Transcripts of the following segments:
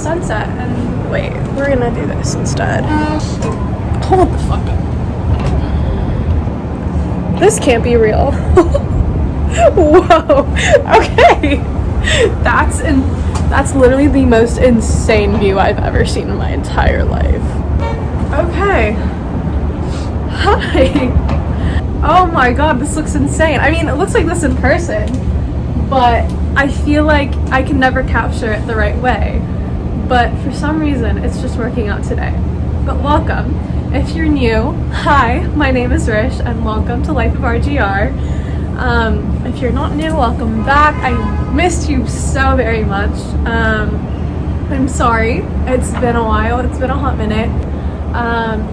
sunset. And wait, we're gonna do this instead. Hold the fuck up. This can't be real. Whoa. Okay. That's literally the most insane view I've ever seen in my entire life. Okay. Hi. Oh my god, this looks insane. I mean, it looks like this in person, but I feel like I can never capture it the right way. But for some reason, it's just working out today. But welcome. If you're new, hi, my name is Rish, and welcome to Life of RGR. If you're not new, welcome back. I missed you so very much. I'm sorry. It's been a while. It's been a hot minute.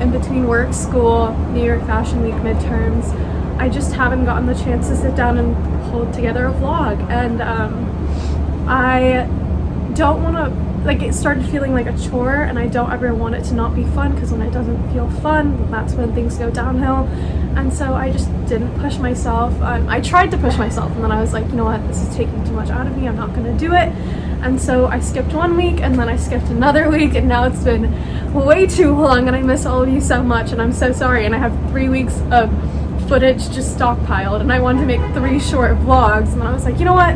In between work, school, New York Fashion Week, midterms, I just haven't gotten the chance to sit down and hold together a vlog. And I don't want to, like, it started feeling like a chore, and I don't ever want it to not be fun, because when it doesn't feel fun, that's when things go downhill. And so I just didn't push myself. I tried to push myself, and then I was like, you know what, this is taking too much out of me, I'm not gonna do it. And so I skipped 1 week, and then I skipped another week, and now it's been way too long, and I miss all of you so much, and I'm so sorry. And I have 3 weeks of footage just stockpiled, and I wanted to make 3 short vlogs, and I was like, you know what,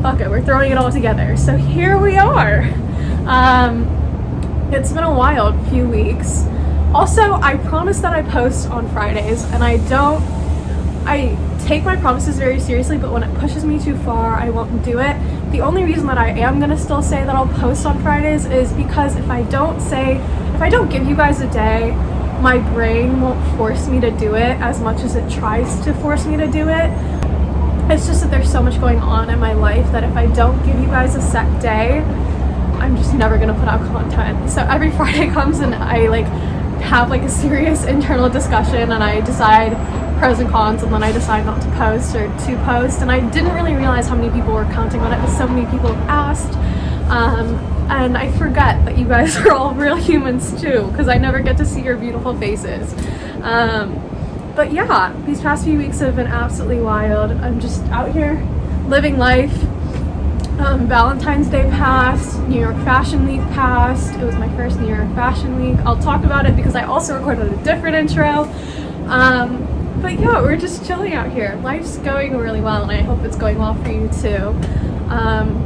fuck it, we're throwing it all together. So here we are. It's been a wild few weeks. Also, I promise that I post on Fridays, and I take my promises very seriously, but when it pushes me too far, I won't do it. The only reason that I am gonna still say that I'll post on Fridays is because if I don't give you guys a day, my brain won't force me to do it as much as it tries to force me to do it. It's just that there's so much going on in my life that if I don't give you guys a set day, I'm just never gonna put out content. So every Friday comes and I have a serious internal discussion, and I decide pros and cons, and then I decide not to post or to post. And I didn't really realize how many people were counting on it, but so many people have asked. And I forget that you guys are all real humans too, because I never get to see your beautiful faces. But yeah, these past few weeks have been absolutely wild. I'm just out here living life. Valentine's Day passed, New York Fashion Week passed. It was my first New York Fashion Week. I'll talk about it because I also recorded a different intro. But yeah, we're just chilling out here. Life's going really well, and I hope it's going well for you too. I'm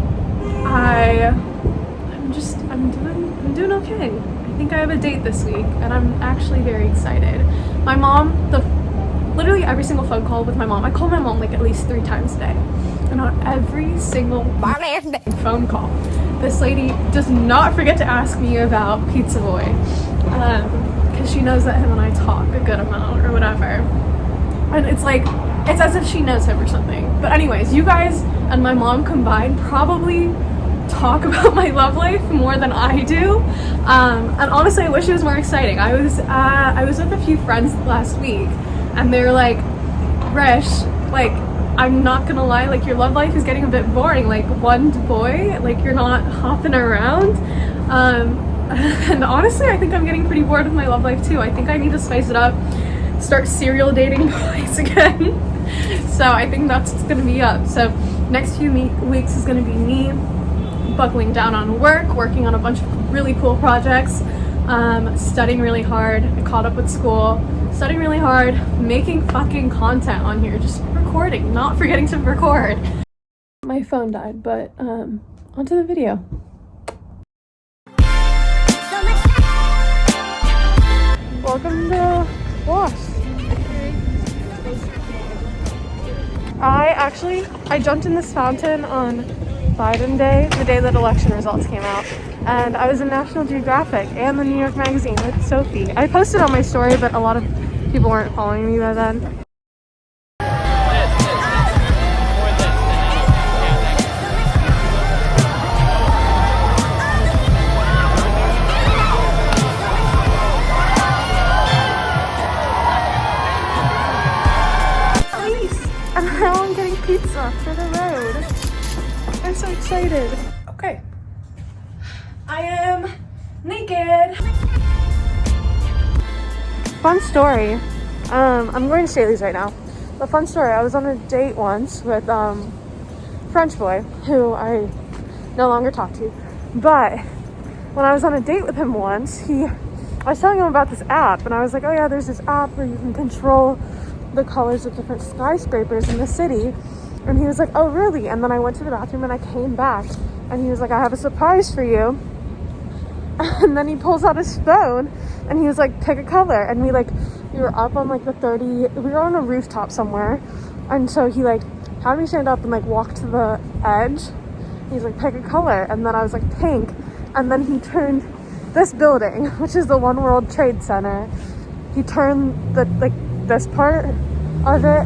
doing okay. I think I have a date this week, and I'm actually very excited. My mom, literally every single phone call with my mom, I call my mom at least 3 times a day. And on every single phone call, this lady does not forget to ask me about Pizza Boy, because she knows that him and I talk a good amount or whatever. And it's as if she knows him or something. But anyways, you guys and my mom combined probably talk about my love life more than I do. And honestly, I wish it was more exciting. I was with a few friends last week, and they were like, Rish, I'm not gonna lie, your love life is getting a bit boring, one boy, you're not hopping around. And honestly, I think I'm getting pretty bored with my love life too. I think I need to spice it up, start serial dating boys again. So I think that's what's gonna be up. So next few weeks is gonna be me buckling down on work, working on a bunch of really cool projects, studying really hard. I caught up with school, studying really hard, making fucking content on here, just recording, not forgetting to record. My phone died, but onto the video. Welcome to WASH. I jumped in this fountain on Biden Day, the day that election results came out, and I was in National Geographic and the New York Magazine with Sophie. I posted on my story, but a lot of people weren't following me by then. And now I'm getting pizza for the road. I'm so excited. Okay. I am naked. Fun story. I'm going to Staley's right now. But fun story, I was on a date once with French boy, who I no longer talk to. But when I was on a date with him once, I was telling him about this app, and I was like, oh yeah, there's this app where you can control the colors of different skyscrapers in the city. And he was like, oh really? And then I went to the bathroom and I came back and he was like, I have a surprise for you. And then he pulls out his phone and he was like, pick a color. And we were up on like we were on a rooftop somewhere. And so he like had me stand up and like walk to the edge. He's like, pick a color. And then I was like, pink. And then he turned this building, which is the One World Trade Center, he turned this part of it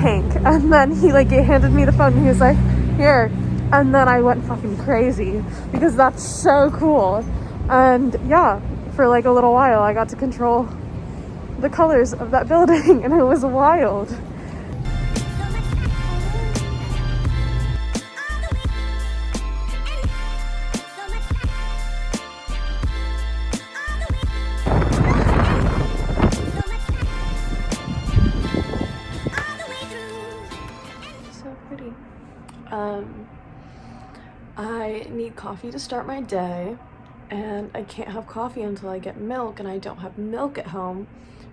pink. And then he handed me the phone and he was like, here. And then I went fucking crazy because that's so cool. And yeah, for like a little while I got to control the colors of that building and it was wild. I need coffee to start my day, and I can't have coffee until I get milk, and I don't have milk at home,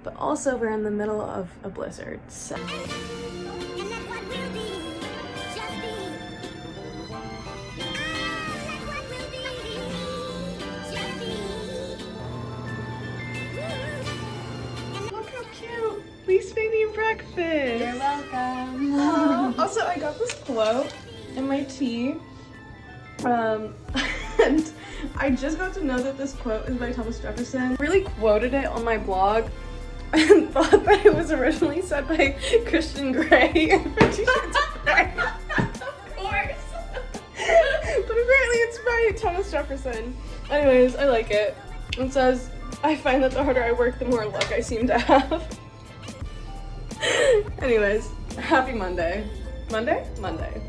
but also we're in the middle of a blizzard, so... Look how cute! Least baby breakfast! You're welcome! Also, I got this quote in my tea. And I just got to know that this quote is by Thomas Jefferson. I really quoted it on my blog and thought that it was originally said by Christian Grey in 50 Shades of Grey. Of course! But apparently it's by Thomas Jefferson. Anyways, I like it. It says, I find that the harder I work, the more luck I seem to have. Anyways, happy Monday. Monday? Monday.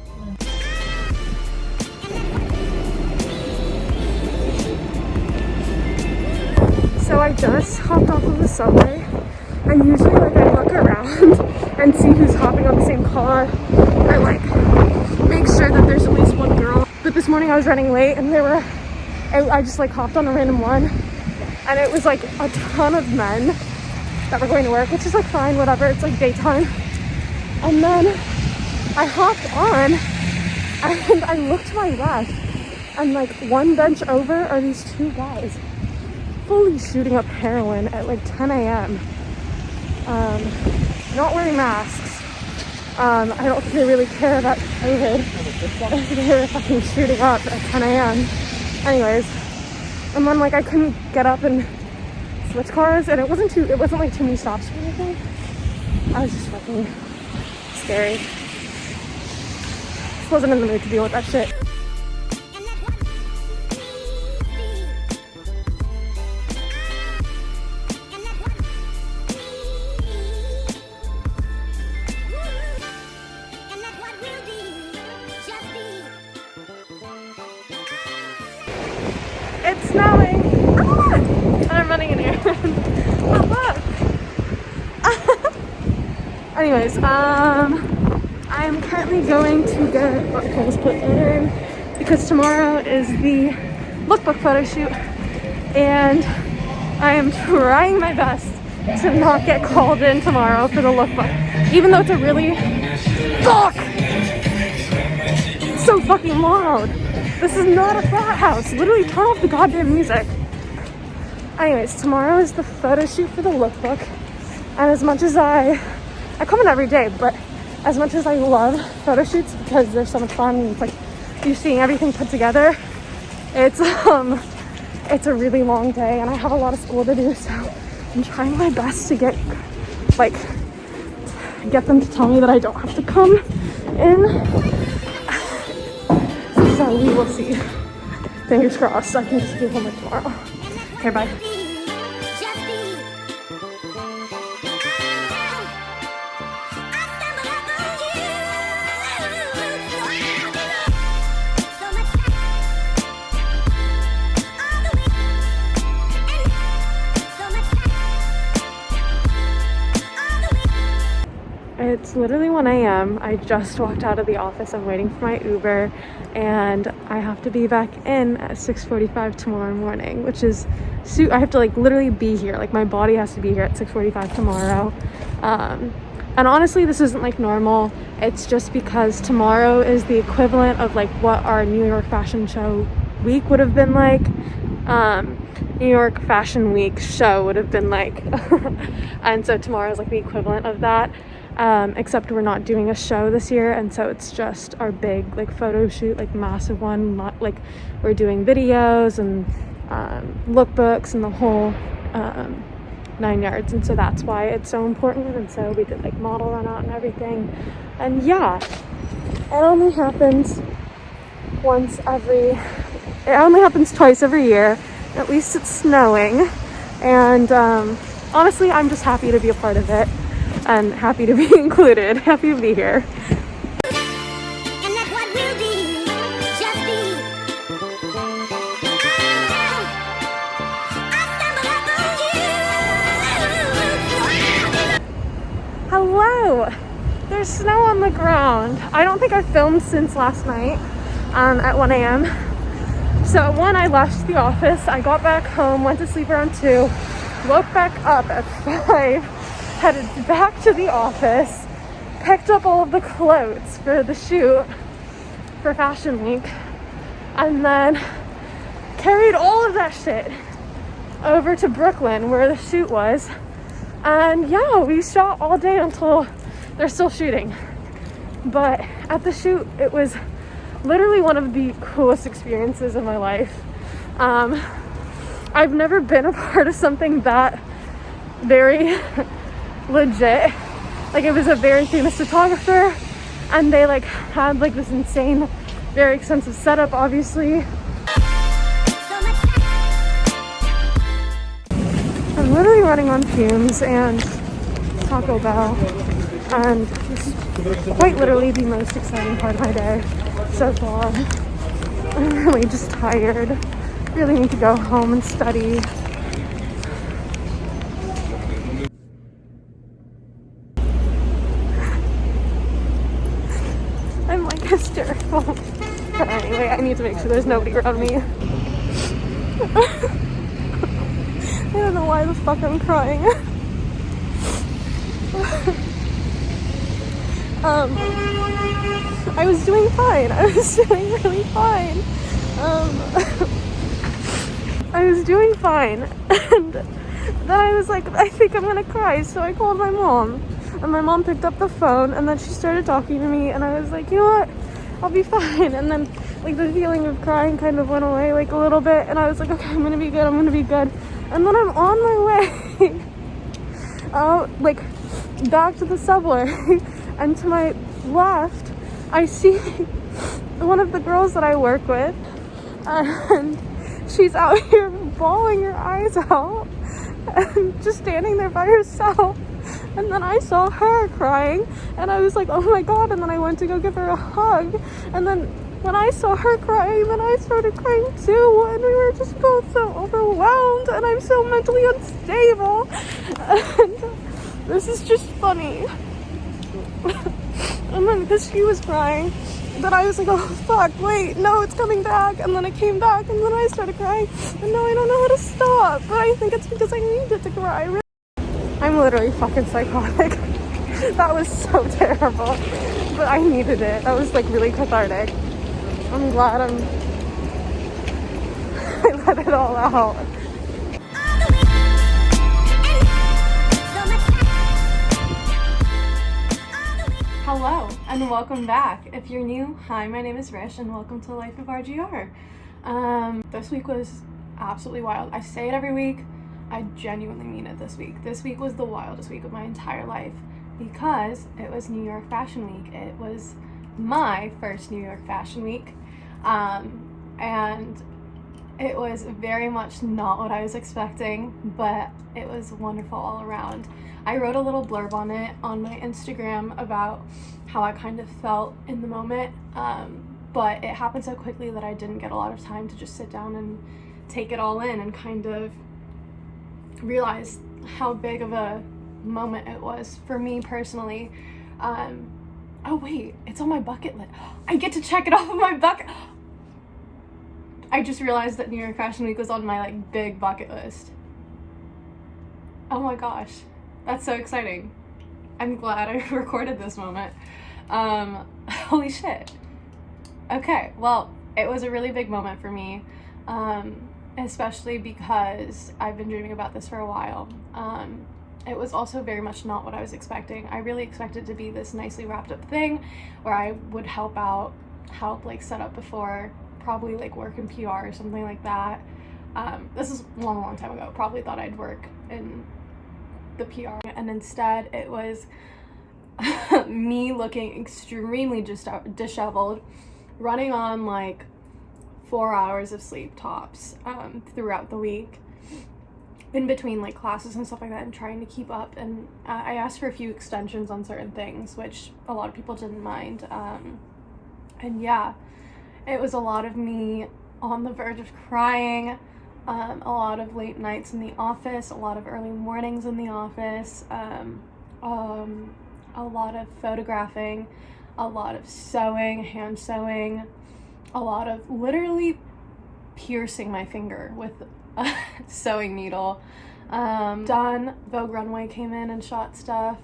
So I just hopped off of the subway, and usually I look around and see who's hopping on the same car. I make sure that there's at least one girl. But this morning I was running late and I just hopped on a random one, and it was a ton of men that were going to work, which is fine, whatever, it's daytime. And then I hopped on and I looked to my left, and one bench over are these two guys fully shooting up heroin at 10 a.m. Not wearing masks. I don't think they really care about COVID. They were fucking shooting up at 10 a.m. Anyways, and then I couldn't get up and switch cars, and it wasn't too many stops or anything. I was just fucking scary. Just wasn't in the mood to deal with that shit. It's snowing! Ah! And I'm running an errand. Oh, look! Anyways, I'm currently going to get butt clothes put in because tomorrow is the lookbook photo shoot, and I am trying my best to not get called in tomorrow for the lookbook, even though it's a really... Fuck! It's so fucking loud! This is not a frat house. Literally turn off the goddamn music. Anyways, tomorrow is the photo shoot for the lookbook. And as much as I come in every day, but as much as I love photo shoots because they're so much fun and it's you're seeing everything put together, it's a really long day and I have a lot of school to do, so I'm trying my best to get them to tell me that I don't have to come in. So we will see. Fingers crossed I can just do homework tomorrow. Okay, bye. It's literally 1 a.m. I just walked out of the office. I'm waiting for my Uber, and I have to be back in at 6:45 tomorrow morning, which is I have to like literally be here. Like my body has to be here at 6:45 tomorrow. And honestly, this isn't like normal. It's just because tomorrow is the equivalent of like what our New York Fashion Show week would have been like. New York Fashion Week show would have been like. And so tomorrow is like the equivalent of that. Except we're not doing a show this year, and so it's just our big like photo shoot, like massive one. Not like we're doing videos and lookbooks and the whole 9 yards, and so that's why it's so important. And so we did like model run out and everything, and yeah, it only happens twice every year. At least it's snowing, and honestly, I'm just happy to be a part of it and happy to be included, happy to be here. Hello! There's snow on the ground. I don't think I've filmed since last night at 1 a.m. So at 1 I left the office, I got back home, went to sleep around 2, woke back up at 5, headed back to the office, picked up all of the clothes for the shoot for Fashion Week, and then carried all of that shit over to Brooklyn where the shoot was. And yeah, we shot all day until they're still shooting. But at the shoot, it was literally one of the coolest experiences of my life. I've never been a part of something that very legit. Like, it was a very famous photographer, and they like had like this insane, very expensive setup, obviously. I'm literally running on fumes and Taco Bell, and this is quite literally the most exciting part of my day so far. I'm really just tired. Really need to go home and study. I'm like hysterical. But anyway, I need to make sure there's nobody around me. I don't know why the fuck I'm crying. I was doing fine. I was doing really fine. I was doing fine. And then I was like, I think I'm gonna cry. So I called my mom. And my mom picked up the phone, and then she started talking to me, and I was like, you know what? I'll be fine. And then like the feeling of crying kind of went away like a little bit, and I was like, okay, I'm gonna be good. I'm gonna be good. And then I'm on my way like back to the subway, and to my left I see one of the girls that I work with, and she's out here bawling her eyes out and just standing there by herself. And then I saw her crying, and I was like, oh my god. And then I went to go give her a hug, and then when I saw her crying, then I started crying too, and we were just both so overwhelmed, and I'm so mentally unstable, and this is just funny. And then because she was crying, then I was like, oh fuck, wait, no, it's coming back. And then it came back, and then I started crying, and now I don't know how to stop, but I think it's because I needed to cry. I'm literally fucking psychotic. That was so terrible, but I needed it. That was like really cathartic. I'm glad I let it all out. Hello and welcome back. If you're new, hi, my name is Rish and welcome to Life of RGR. This week was absolutely wild. I say it every week. I genuinely mean it this week. This week was the wildest week of my entire life because it was New York Fashion Week. It was my first New York Fashion Week, and it was very much not what I was expecting, but it was wonderful all around. I wrote a little blurb on it on my Instagram about how I kind of felt in the moment, but it happened so quickly that I didn't get a lot of time to just sit down and take it all in and kind of realize how big of a moment it was for me personally. Oh wait, it's on my bucket list. I get to check it off of my bucket. I just realized that New York Fashion Week was on my like big bucket list. Oh my gosh, that's so exciting. I'm glad I recorded this moment. Holy shit. Okay, well, it was a really big moment for me, especially because I've been dreaming about this for a while. It was also very much not what I was expecting. I really expected to be this nicely wrapped up thing where I would help like set up before, probably like work in PR or something like that. This is a long time ago. Probably thought I'd work in the PR, and instead it was me looking extremely disheveled, running on like 4 hours of sleep tops throughout the week, in between like classes and stuff like that, and trying to keep up. And I asked for a few extensions on certain things, which a lot of people didn't mind. And yeah, it was a lot of me on the verge of crying, a lot of late nights in the office, a lot of early mornings in the office, a lot of photographing, a lot of sewing, hand sewing, a lot of literally piercing my finger with a sewing needle. Done. Vogue Runway came in and shot stuff.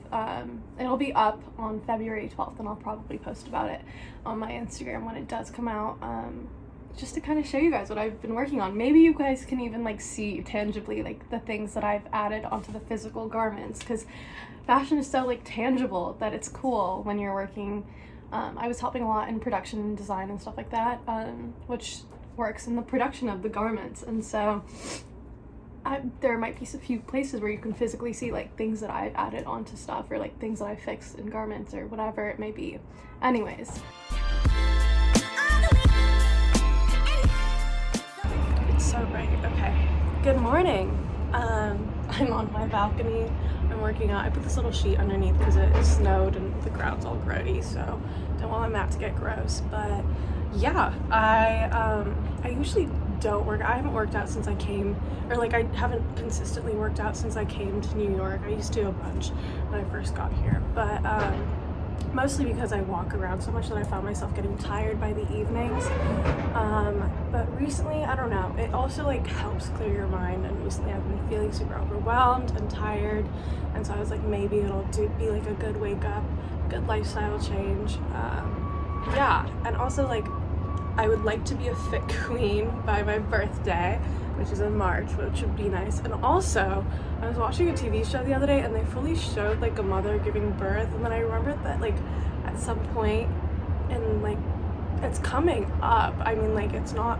It'll be up on February 12th, and I'll probably post about it on my Instagram when it does come out, just to kind of show you guys what I've been working on. Maybe you guys can even like see tangibly like the things that I've added onto the physical garments, because fashion is so like tangible that it's cool when you're working. I was helping a lot in production and design and stuff like that, which works in the production of the garments, and so there might be a few places where you can physically see like things that I've added onto stuff, or like things that I fixed in garments, or whatever it may be. Anyways, it's so bright. Okay, good morning. I'm on my balcony. I'm working out. I put this little sheet underneath because it snowed and the ground's all grody, so don't want my mat to get gross. But yeah, I usually don't work. I haven't worked out since I came, or like I haven't consistently worked out since I came to New York. I used to a bunch when I first got here, but mostly because I walk around so much that I found myself getting tired by the evenings. But recently, I don't know, it also like helps clear your mind, and recently I've been feeling super overwhelmed and tired, and so I was like, maybe it'll be like a good wake up, good lifestyle change. Yeah, and also like I would like to be a fit queen by my birthday, which is in March, which would be nice. And also, I was watching a TV show the other day, and they fully showed like a mother giving birth, and then I remembered that like at some point in like, it's coming up. I mean, like, it's not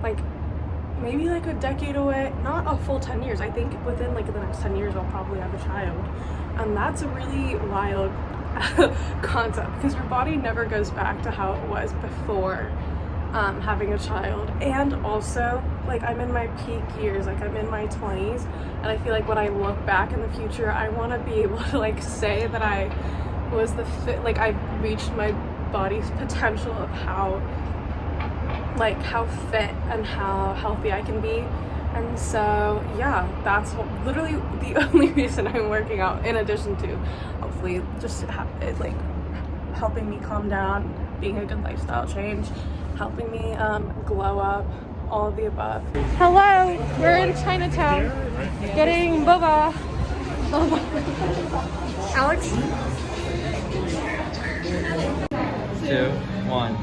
like maybe like a decade away, not a full 10 years. I think within like the next 10 years I'll probably have a child, and that's a really wild concept, because your body never goes back to how it was before having a child. And also, like, I'm in my peak years, like I'm in my 20s, and I feel like when I look back in the future, I want to be able to like say that I was like I reached my body's potential of how fit and how healthy I can be. And so yeah, that's literally the only reason I'm working out, in addition to hopefully just it like helping me calm down, being a good lifestyle change, helping me glow up, all of the above. Hello, we're in Chinatown getting boba. Alex? 2, 1.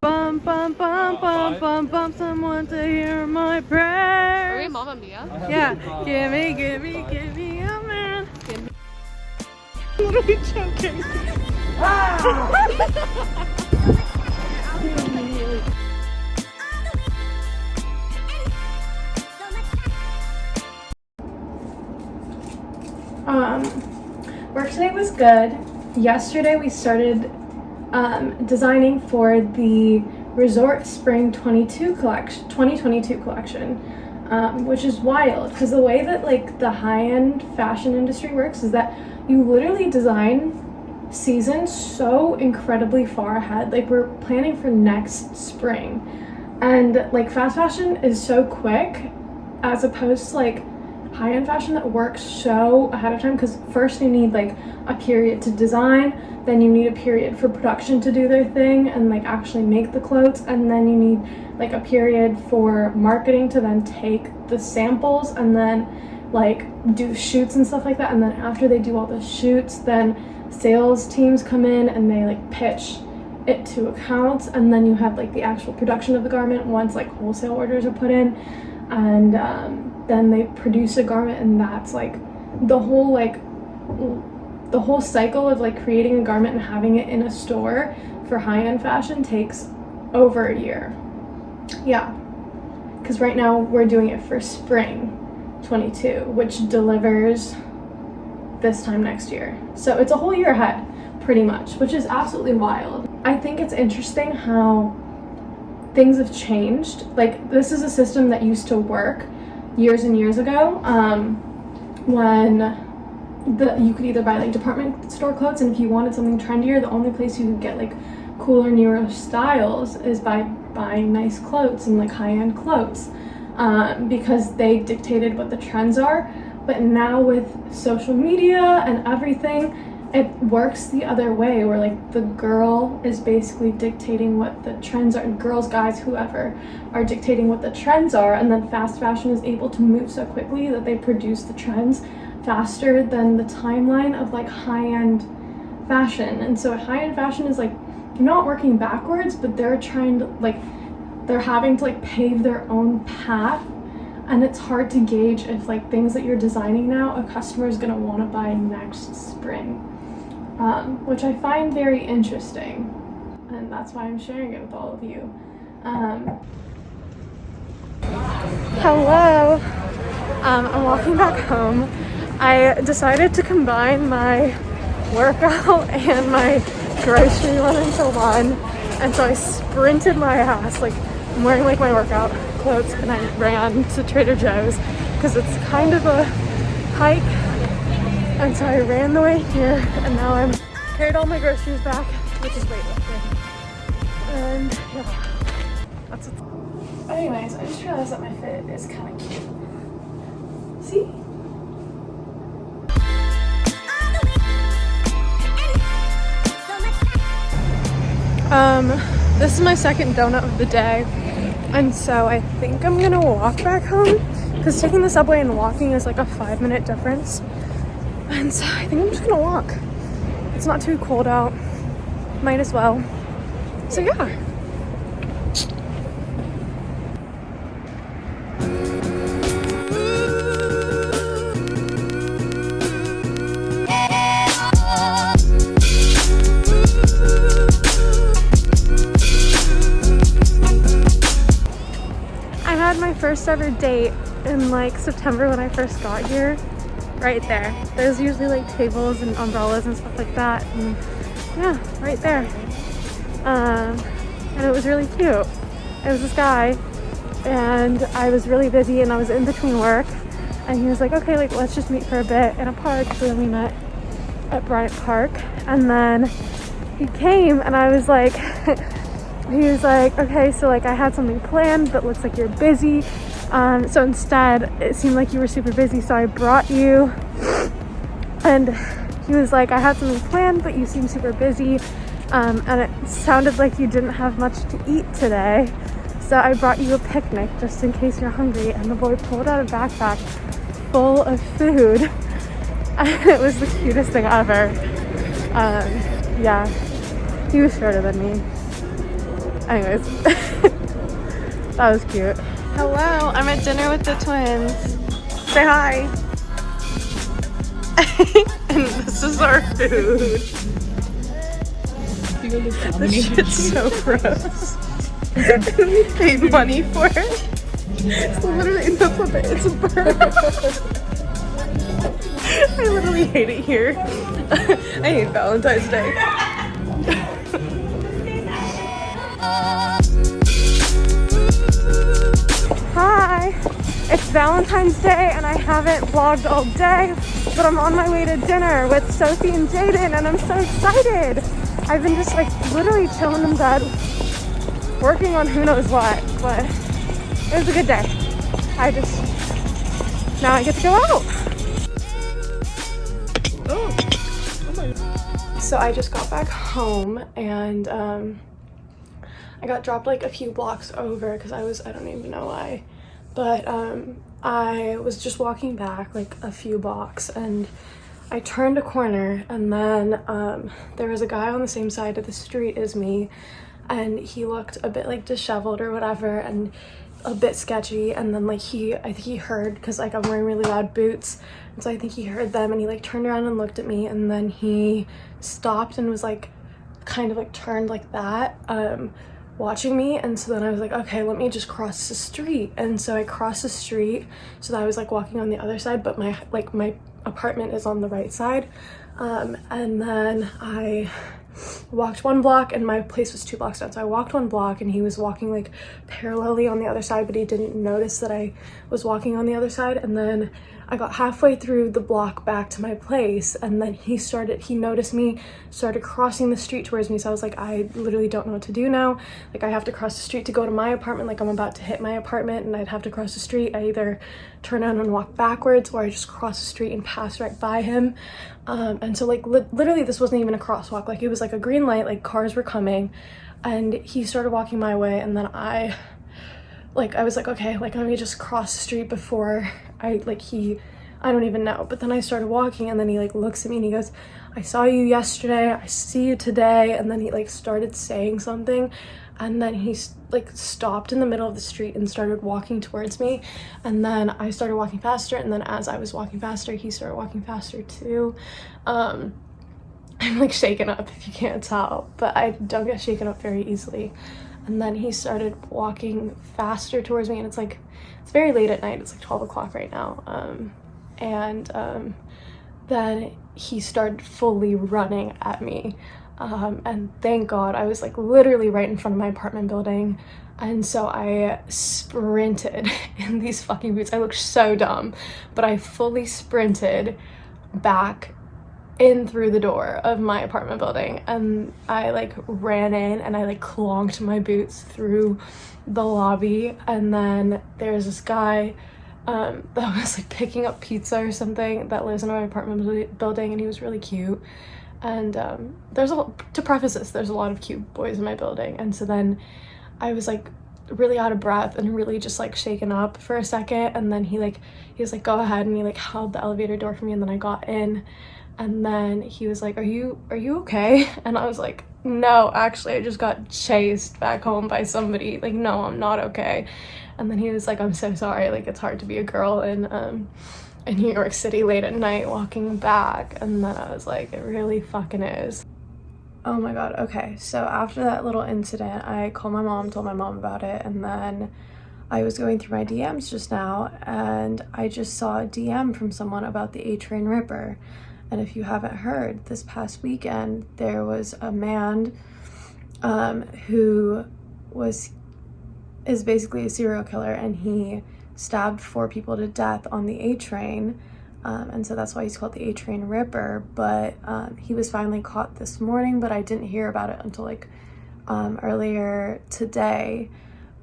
Bum bum bum bum bum bum, someone to hear my prayers. Are we Mamma Mia? Yeah, give me a man. I'm literally joking. Work today was good. Yesterday we started designing for the Resort Spring 2022 collection, which is wild, because the way that like the high-end fashion industry works is that you literally design seasons so incredibly far ahead. Like, we're planning for next spring, and like fast fashion is so quick as opposed to like high-end fashion that works so ahead of time, because first you need like a period to design, then you need a period for production to do their thing and like actually make the clothes, and then you need like a period for marketing to then take the samples and then like do shoots and stuff like that. And then after they do all the shoots, then sales teams come in and they like pitch it to accounts, and then you have like the actual production of the garment once like wholesale orders are put in, and then they produce a garment, and that's like the whole cycle of like creating a garment and having it in a store for high-end fashion takes over a year. Yeah, because right now we're doing it for spring 22, which delivers this time next year, so it's a whole year ahead pretty much, which is absolutely wild. I think it's interesting how things have changed. Like, this is a system that used to work years and years ago, when you could either buy like department store clothes, and if you wanted something trendier, the only place you could get like cooler, newer styles is by buying nice clothes and like high-end clothes, because they dictated what the trends are. But now with social media and everything, it works the other way, where like the girl is basically dictating what the trends are, girls, guys, whoever are dictating what the trends are, and then fast fashion is able to move so quickly that they produce the trends faster than the timeline of like high-end fashion. And so high-end fashion is like not working backwards, but they're trying to like, they're having to like pave their own path, and it's hard to gauge if like things that you're designing now a customer is going to want to buy next spring, which I find very interesting, and that's why I'm sharing it with all of you. Hello, I'm walking back home. I decided to combine my workout and my grocery run into one, and so I sprinted my ass. Like, I'm wearing like my workout clothes, and I ran to Trader Joe's because it's kind of a hike, and so I ran the way here, and now I'm carried all my groceries back, which is weightlifting, and yeah, that's it. Anyways, I just realized that my fit is kind of cute. See? This is my second donut of the day, and so I think I'm gonna walk back home, because taking the subway and walking is like a 5-minute difference, and so I think I'm just gonna walk. It's not too cold out, might as well. So yeah. My first ever date in like September when I first got here, right there. There's usually like tables and umbrellas and stuff like that, and yeah, right there. And it was really cute. It was this guy, and I was really busy and I was in between work, and he was like, okay, like let's just meet for a bit in a park. So then we met at Bryant Park, and then he came, and I was like he was like, okay, so like I had something planned, but looks like you're busy. So instead, it seemed like you were super busy, so I brought you. And he was like, I had something planned, but you seem super busy. And it sounded like you didn't have much to eat today. So I brought you a picnic just in case you're hungry. And the boy pulled out a backpack full of food. And it was the cutest thing ever. Yeah, he was shorter than me. Anyways, that was cute. Hello, I'm at dinner with the twins. Say hi. And this is our food. This shit's so gross. We paid money for it. It's literally, that's what it's a bird. I literally hate it here. I hate Valentine's Day. Hi! It's Valentine's Day and I haven't vlogged all day, but I'm on my way to dinner with Sophie and Jaden, and I'm so excited! I've been just like literally chilling in bed, working on who knows what, but it was a good day. Now I get to go out. Oh my. So I just got back home and I got dropped like a few blocks over because I don't even know why, but I was just walking back like a few blocks and I turned a corner and then there was a guy on the same side of the street as me and he looked a bit like disheveled or whatever and a bit sketchy, and then like I think he heard because like I'm wearing really loud boots, and so I think he heard them and he like turned around and looked at me and then he stopped and was like kind of like turned like that watching me, and so then I was like, okay, let me just cross the street, and so I crossed the street so that I was like walking on the other side, but my apartment is on the right side, and then I walked 1 block and my place was 2 blocks down, so I walked 1 block and he was walking like parallelly on the other side, but he didn't notice that I was walking on the other side, and then I got halfway through the block back to my place and then he noticed me, started crossing the street towards me, so I was like, I literally don't know what to do now, like I have to cross the street to go to my apartment, like I'm about to hit my apartment and I'd have to cross the street. I either turn around and walk backwards or I just cross the street and pass right by him, and so like literally this wasn't even a crosswalk, like it was like a green light, like cars were coming, and he started walking my way, and then I was like, okay, like let me just cross the street before I don't even know, but then I started walking and then he like looks at me and he goes, I saw you yesterday, I see you today, and then he like started saying something, and then he like stopped in the middle of the street and started walking towards me, and then I started walking faster, and then as I was walking faster he started walking faster too. I'm like shaken up if you can't tell, but I don't get shaken up very easily. And then he started walking faster towards me, and it's very late at night, it's like 12 o'clock right now, then he started fully running at me, and thank God I was like literally right in front of my apartment building, and so I sprinted in these fucking boots. I look so dumb, but I fully sprinted back in through the door of my apartment building, and I like ran in and I like clonked my boots through the lobby, and then there's this guy that was like picking up pizza or something that lives in my apartment building, and he was really cute, and to preface this, there's a lot of cute boys in my building, and so then I was like really out of breath and really just like shaken up for a second, and then he was like go ahead, and he like held the elevator door for me, and then I got in. And then he was like, are you okay? And I was like, no, actually, I just got chased back home by somebody. Like, no, I'm not okay. And then he was like, I'm so sorry. Like, it's hard to be a girl in New York City late at night walking back. And then I was like, it really fucking is. Oh my God. Okay. So after that little incident, I called my mom, told my mom about it. And then I was going through my DMs just now, and I just saw a DM from someone about the A Train Ripper. And if you haven't heard, this past weekend, there was a man who is basically a serial killer, and he stabbed 4 people to death on the A train. And so that's why he's called the A Train Ripper. But he was finally caught this morning, but I didn't hear about it until like earlier today.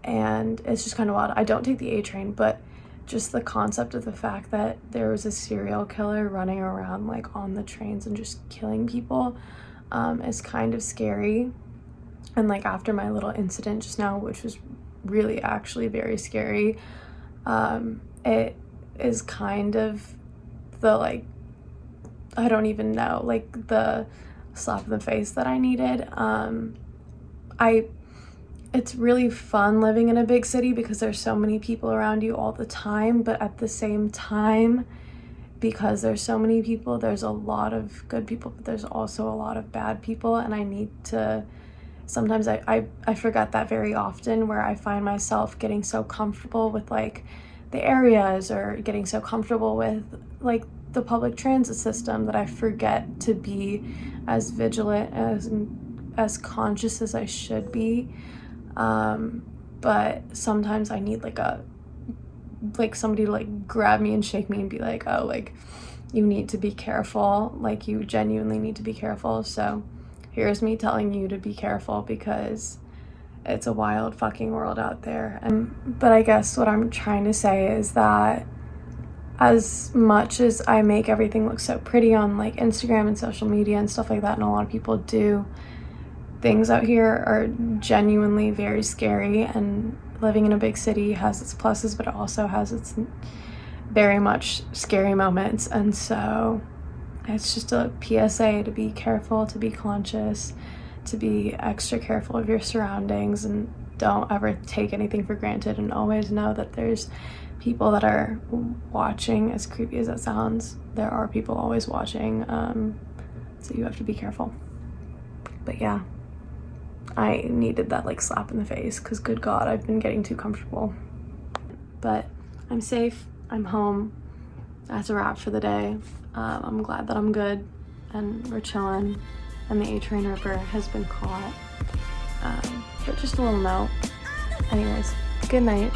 And it's just kind of wild. I don't take the A train, but just the concept of the fact that there was a serial killer running around like on the trains and just killing people is kind of scary. And like after my little incident just now, which was really actually very scary, it is kind of the like, I don't even know, like the slap in the face that I needed. It's really fun living in a big city because there's so many people around you all the time, but at the same time, because there's so many people, there's a lot of good people, but there's also a lot of bad people, and sometimes I forget that very often, where I find myself getting so comfortable with like the areas or getting so comfortable with like the public transit system that I forget to be as vigilant, as conscious as I should be. But sometimes I need like somebody to like grab me and shake me and be like, oh, like you need to be careful, like you genuinely need to be careful. So here's me telling you to be careful, because it's a wild fucking world out there. But I guess what I'm trying to say is that as much as I make everything look so pretty on like Instagram and social media and stuff like that, and a lot of people do, things out here are genuinely very scary, and living in a big city has its pluses, but it also has its very much scary moments. And so it's just a PSA to be careful, to be conscious, to be extra careful of your surroundings, and don't ever take anything for granted, and always know that there's people that are watching. As creepy as that sounds, there are people always watching, so you have to be careful. But yeah, I needed that like slap in the face, because good God, I've been getting too comfortable. But I'm safe, I'm home, that's a wrap for the day. I'm glad that I'm good and we're chilling, and the A-Train Ripper has been caught. But just a little note. Anyways, good night.